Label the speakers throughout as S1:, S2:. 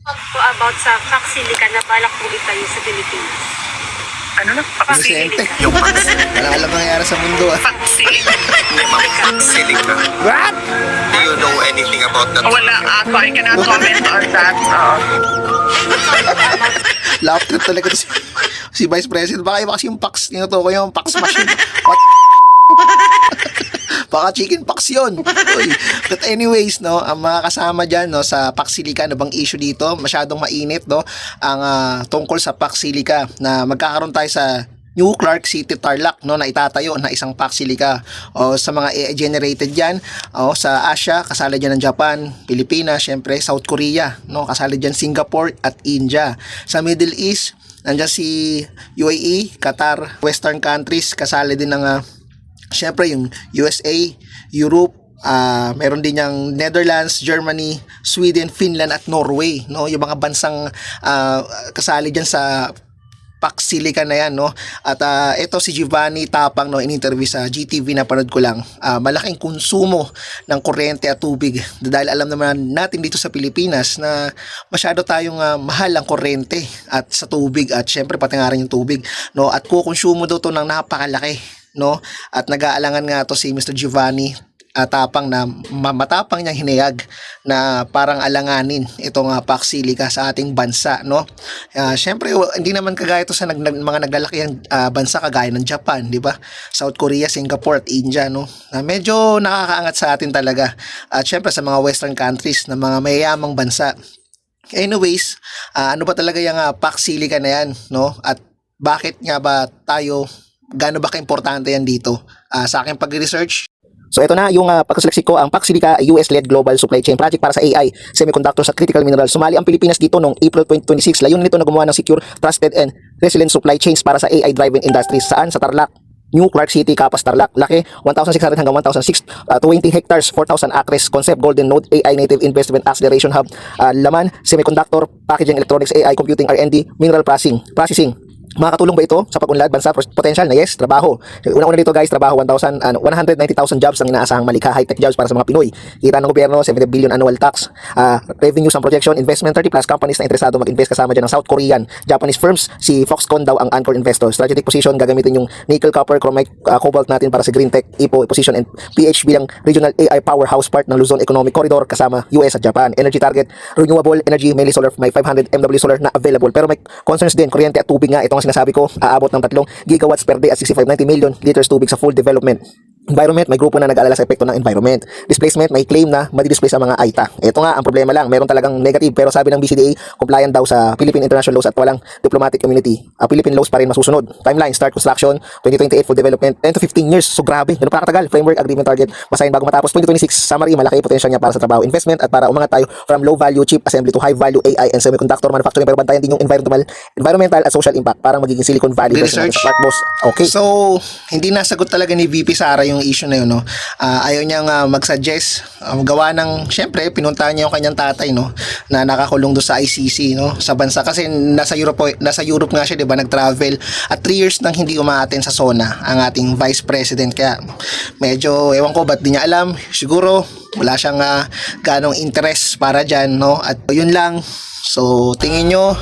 S1: po about sa Paxilica na balak po itayo sa Pilipinas.
S2: Ano na?
S3: Inosente.
S4: Yung
S3: Wala alam nangyayari sa mundo.
S4: Paxilica.
S3: What?
S4: Do you know anything about that?
S2: Wala ako. I cannot comment on that.
S3: Laugh trip talaga to si Vice President. Baka iba kasi yung Pax, ko yung Pax machine. What? Baka chicken pox yun. Uy. But anyways, no, ang mga kasama dyan, no, sa Paxilica, ano bang issue dito? Masyadong mainit, no, ang tungkol sa Paxilica na magkakaroon tayo sa New Clark City, Tarlac, no, na itatayo na isang Paxilica. O sa mga AI generated diyan, o sa Asia, kasali diyan ng Japan, Pilipinas, syempre South Korea, no, kasali diyan Singapore at India. Sa Middle East, nandiyan si UAE, Qatar, Western countries, kasali din ng syempre yung USA, Europe, meron din yung Netherlands, Germany, Sweden, Finland at Norway, no, yung mga bansang kasali diyan sa Paxilica na yan, no. At ito si Giovanni Tapang, no, in-interview sa GTV, napanood ko lang. Malaking konsumo ng kuryente at tubig dahil alam naman natin dito sa Pilipinas na masyado tayong mahal ang kuryente at sa tubig at syempre pati nga rin yung tubig, no, at kukonsumo daw to ng napakalaki, no, at nag-aalangan nga to si Mr. Giovanni Tapang na matapang niyang hinayag na parang alanganin itong Paxilica sa ating bansa, no. Syempre hindi naman kagaya to sa mga naglalakihang bansa kagaya ng Japan, di ba? South Korea, Singapore at India, no. Medyo nakakaangat sa atin talaga. At syempre sa mga western countries na mga mayayamang bansa. Anyways, ano ba talaga yung Paxilica na yan, no? At bakit nga ba tayo, gaano ba kaimportante yan dito? Sa aking pag-research, so ito na yung pagkaseleksik ko, ang Paxilica US-led global supply chain project para sa AI, semiconductors at critical minerals. Sumali ang Pilipinas dito noong April 2026. Layunin nito na gumawa ng secure, trusted and resilient supply chains para sa AI-driven industries. Saan? Sa Tarlac, New Clark City, Capas, Tarlac. Laki, 1,600 hanggang 1,620 hectares, 4,000 acres. Concept, Golden Node, AI Native Investment Acceleration Hub. Laman, semiconductor, packaging, electronics, AI, computing, R&D, mineral processing. Makakatulong ba ito sa pag-unlad bansa? Potential na yes, trabaho. Una-una dito guys, trabaho 190,000 jobs ang inaasahang malikha, high-tech jobs para sa mga Pinoy. Kita ng gobyerno, 70 billion annual tax. Revenues ang projection, investment 30 plus companies na interesado mag-invest kasama dyan ng South Korean, Japanese firms. Si Foxconn daw ang anchor investor. Strategic position, gagamitin yung nickel, copper, chromite, cobalt natin para sa green tech, IPO position and PH bilang regional AI powerhouse part ng Luzon Economic Corridor kasama US at Japan. Energy target, renewable energy, mainly solar, may 500 MW solar na available. Pero may concerns din, kuryente at tubig nga. Itong sinasabi ko, aabot ng 3 gigawatts per day at 65-90 million liters tubig sa full development. Environment, may grupo na nag-aalala sa epekto ng environment. Displacement, may claim na madi-displace ang mga AITA. Ito nga, ang problema lang, meron talagang negative, pero sabi ng BCDA, compliant daw sa Philippine International Laws at walang diplomatic immunity. Philippine laws pa rin masusunod. Timeline, start construction, 2028 full development, 10 to 15 years. So grabe, ganun pa katagal. Framework agreement target, basahin bago matapos. 2026, summary, malaki potential niya para sa trabaho. Investment at para umangat tayo from low value chip assembly to high value AI and semiconductor manufacturing, pero bantayan din yung environmental at social impact, parang magiging Silicon Valley version sa Clark Boss. Okay. So, hindi nasagot talaga ni VP Sara yung issue na yun, no. Ayaw niyang mag-suggest, gawa ng, syempre pinuntahan niya yung kanyang tatay, no, na nakakulong doon sa ICC, no, sa bansa kasi nasa Europe nga siya, 'di ba, nag-travel at 3 years nang hindi umaaten sa SONA ang ating Vice President. Kaya medyo ewan ko ba't di niya alam, siguro wala siyang ganong interest para diyan, no. At yun lang. So, tingin nyo,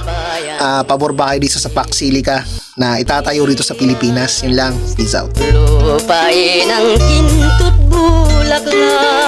S3: pabor ba kayo dito sa Paxilica na itatayo rito sa Pilipinas? Yun lang. Peace out.
S5: Lupain ang kintot bulaklak.